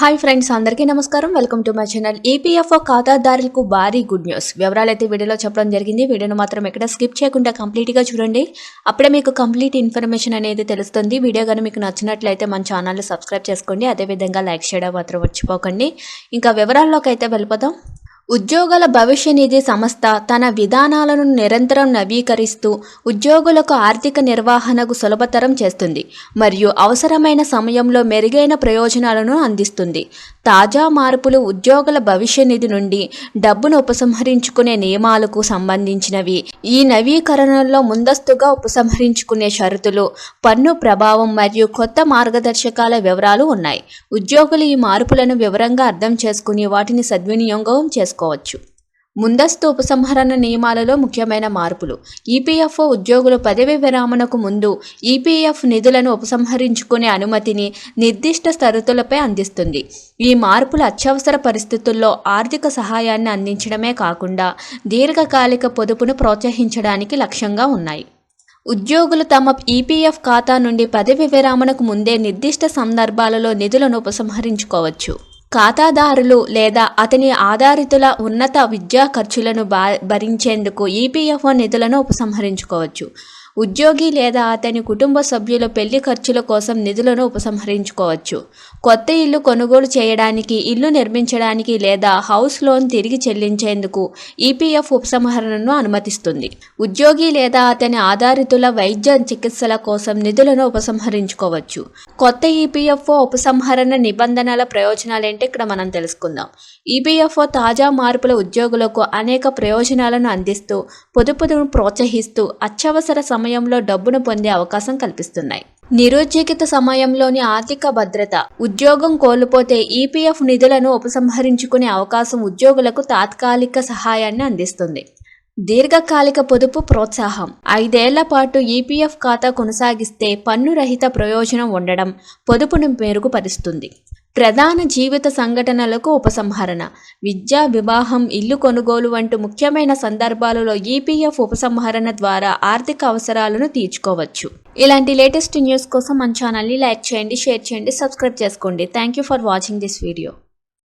Hi friends, అందరికీ నమస్కారం. Welcome to my channel. EPFO ఖాతాదారులకు భారీ గుడ్ న్యూస్. వివరాలైతే వీడియోలో చెప్పడం జరిగింది. వీడియోను మాత్రం ఎక్కడ స్కిప్ చేయకుండా కంప్లీట్గా చూడండి. అప్పుడే మీకు కంప్లీట్ ఇన్ఫర్మేషన్ అనేది తెలుస్తుంది. వీడియో కానీ మీకు నచ్చినట్లయితే మన ఛానల్ని సబ్స్క్రైబ్ చేసుకోండి. అదేవిధంగా లైక్ చేయడం మాత్రం మర్చిపోకండి. ఇంకా వివరాల్లోకి అయితే వెళ్ళిపోదాం. ఉద్యోగుల భవిష్య నిధి సంస్థ తన విధానాలను నిరంతరం నవీకరిస్తూ ఉద్యోగులకు ఆర్థిక నిర్వహణకు సులభతరం చేస్తుంది మరియు అవసరమైన సమయంలో మెరుగైన ప్రయోజనాలను అందిస్తుంది. తాజా మార్పులు ఉద్యోగుల భవిష్య నిధి నుండి డబ్బును ఉపసంహరించుకునే నియమాలకు సంబంధించినవి. ఈ నవీకరణలో ముందస్తుగా ఉపసంహరించుకునే షరతులు, పన్ను ప్రభావం మరియు కొత్త మార్గదర్శకాల వివరాలు ఉన్నాయి. ఉద్యోగులు ఈ మార్పులను వివరంగా అర్థం చేసుకుని వాటిని సద్వినియోగం చేసుకోవచ్చు. ముందస్తు ఉపసంహరణ నియమాలలో ముఖ్యమైన మార్పులు. ఈపీఎఫ్ఓ ఉద్యోగులు పదవి విరామణకు ముందు ఈపీఎఫ్ నిధులను ఉపసంహరించుకునే అనుమతిని నిర్దిష్ట షరతులపై అందిస్తుంది. ఈ మార్పులు అత్యవసర పరిస్థితుల్లో ఆర్థిక సహాయాన్ని అందించడమే కాకుండా దీర్ఘకాలిక పొదుపును ప్రోత్సహించడానికి లక్ష్యంగా ఉన్నాయి. ఉద్యోగులు తమ ఈపీఎఫ్ ఖాతా నుండి పదవి విరామణకు ముందే నిర్దిష్ట సందర్భాలలో నిధులను ఉపసంహరించుకోవచ్చు. ఖాతాదారులు లేదా అతని ఆధారితుల ఉన్నత విద్యా ఖర్చులను భరించేందుకు ఈపీఎఫ్ఓ నిధులను ఉపసంహరించుకోవచ్చు. ఉద్యోగి లేదా అతని కుటుంబ సభ్యుల పెళ్లి ఖర్చుల కోసం నిధులను ఉపసంహరించుకోవచ్చు. కొత్త ఇల్లు కొనుగోలు చేయడానికి, ఇల్లు నిర్మించడానికి లేదా హౌస్ లోన్ తిరిగి చెల్లించేందుకు ఈపీఎఫ్ ఉపసంహరణను అనుమతిస్తుంది. ఉద్యోగి లేదా అతని ఆధారితుల వైద్య చికిత్సల కోసం నిధులను ఉపసంహరించుకోవచ్చు. కొత్త ఈపీఎఫ్ఓ ఉపసంహరణ నిబంధనల ప్రయోజనాలేంటి ఇక్కడ మనం తెలుసుకుందాం. ఈపీఎఫ్ఓ తాజా మార్పుల ఉద్యోగులకు అనేక ప్రయోజనాలను అందిస్తూ పొదుపును ప్రోత్సహిస్తూ అత్యవసర సమయంలో డబ్బును పొందే అవకాశం కల్పిస్తున్నాయి. నిరుద్యోగిత సమయంలోని ఆర్థిక భద్రత. ఉద్యోగం కోల్పోతే ఈపీఎఫ్ నిధులను ఉపసంహరించుకునే అవకాశం ఉద్యోగులకు తాత్కాలిక సహాయాన్ని అందిస్తుంది. దీర్ఘకాలిక పొదుపు ప్రోత్సాహం. 5 ఏళ్ల పాటు ఈపీఎఫ్ ఖాతా కొనసాగిస్తే పన్ను రహిత ప్రయోజనం ఉండడం పొదుపును మెరుగుపరుస్తుంది. ప్రధాన జీవిత సంఘటనలకు ఉపసంహరణ. విద్య, వివాహం, ఇల్లు కొనుగోలు వంటి ముఖ్యమైన సందర్భాలలో ఈపీఎఫ్ ఉపసంహరణ ద్వారా ఆర్థిక అవసరాలను తీర్చుకోవచ్చు. ఇలాంటి లేటెస్ట్ న్యూస్ కోసం మన ఛానల్ని లైక్ చేయండి, షేర్ చేయండి, సబ్స్క్రైబ్ చేసుకోండి. Thank you for watching this video.